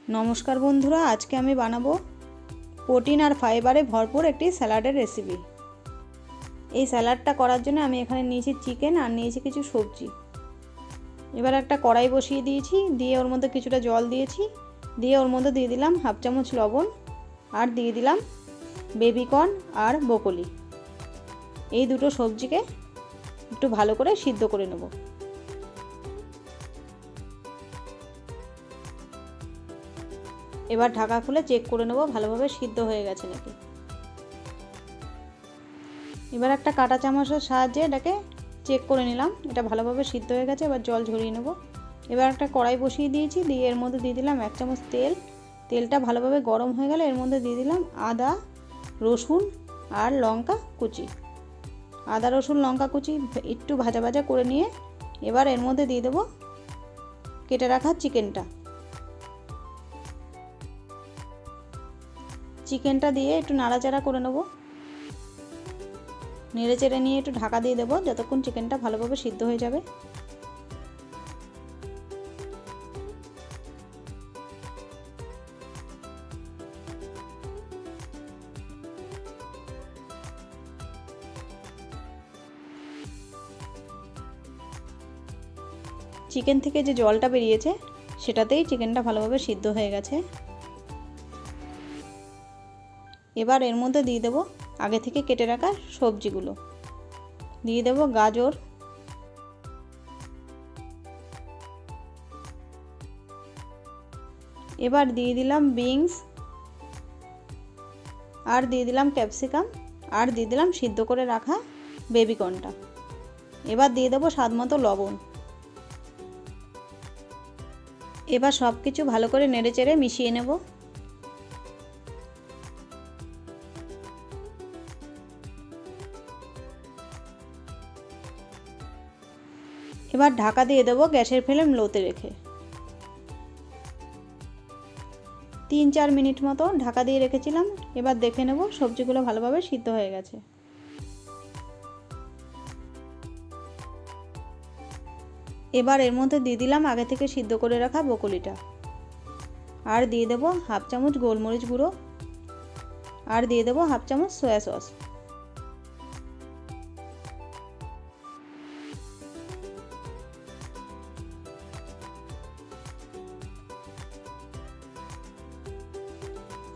नमस्कार बंधुरा, आज के आमी बानाबो प्रोटीन और फाइबारे भरपूर एक सैलाडेर रेसिपि। এই স্যালাডটা করার জন্য আমি এখানে নিয়েছি চিকেন আর নিয়েছি কিছু সবজি। এবার একটা কড়াই বসিয়ে দিয়েছি, দিয়ে ওর মধ্যে কিছুটা জল দিয়েছি, দিয়ে ওর মধ্যে দিয়ে দিলাম হাফ চামচ লবণ আর দিয়ে দিলাম বেবি কর্ন আর ব্রোকলি। এই দুটো সবজিকে একটু ভালো করে সিদ্ধ করে নেব। এবার ঢাকা খুলে চেক করে নেব ভালোভাবে সিদ্ধ হয়ে গেছে নাকি। এবার একটা কাঁটা চামচের সাহায্যে এটাকে চেক করে নিলাম, এটা ভালোভাবে সিদ্ধ হয়ে গেছে। এবার জল ঝরিয়ে নেব। এবার একটা কড়াই বসিয়ে দিয়েছি, দিয়ে এর মধ্যে দিয়ে দিলাম 1 চামচ তেল। তেলটা ভালোভাবে গরম হয়ে গেলে এর মধ্যে দিয়ে দিলাম আদা, রসুন আর লঙ্কা কুচি। আদা রসুন লঙ্কা কুচি একটু ভাজা ভাজা করে নিয়ে এবার এর মধ্যে দিয়ে দেবো কেটে রাখা চিকেনটা দিয়ে একটু নাড়াচাড়া করে নেব। নেড়ে চেড়ে নিয়ে একটু ঢাকা দিয়ে দেবো যতক্ষণ চিকেনটা ভালোভাবে সিদ্ধ হয়ে যাবে। চিকেন থেকে যে জলটা বেরিয়েছে সেটাতেই চিকেনটা ভালোভাবে সিদ্ধ হয়ে গেছে। এবার এর মধ্যে দিয়ে দেবো আগে থেকে কেটে রাখা সবজিগুলো। দিয়ে দেবো গাজর, এবার দিয়ে দিলাম বিনস, আর দিয়ে দিলাম ক্যাপসিকাম, আর দিয়ে দিলাম সিদ্ধ করে রাখা বেবি কর্নটা। এবার দিয়ে দেবো স্বাদ মতো লবণ। এবার সব কিছু ভালো করে নেড়ে চেড়ে মিশিয়ে নেব। এবার ঢাকা দিয়ে দেবো গ্যাসের ফ্লেম লোতে রেখে। 3-4 মিনিট মতো ঢাকা দিয়ে রেখেছিলাম। এবার দেখে নেব সবজিগুলো ভালোভাবে সিদ্ধ হয়ে গেছে। এবার এর মধ্যে দিয়ে দিলাম আগে থেকে সিদ্ধ করে রাখা ব্রোকলিটা, আর দিয়ে দেবো হাফ চামচ গোলমরিচ গুঁড়ো, আর দিয়ে দেবো হাফ চামচ সয়া সস।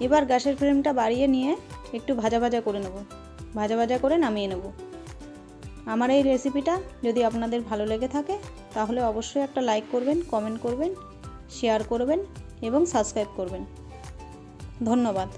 এবার গ্যাসের ফ্লেমটা বাড়িয়ে নিয়ে একটু ভাজা ভাজা করে নেব, ভাজা ভাজা করে নামিয়ে নেব। আমার এই রেসিপিটা যদি আপনাদের ভালো লেগে থাকে তাহলে অবশ্যই একটা লাইক করবেন, কমেন্ট করবেন, শেয়ার করবেন এবং সাবস্ক্রাইব করবেন। ধন্যবাদ।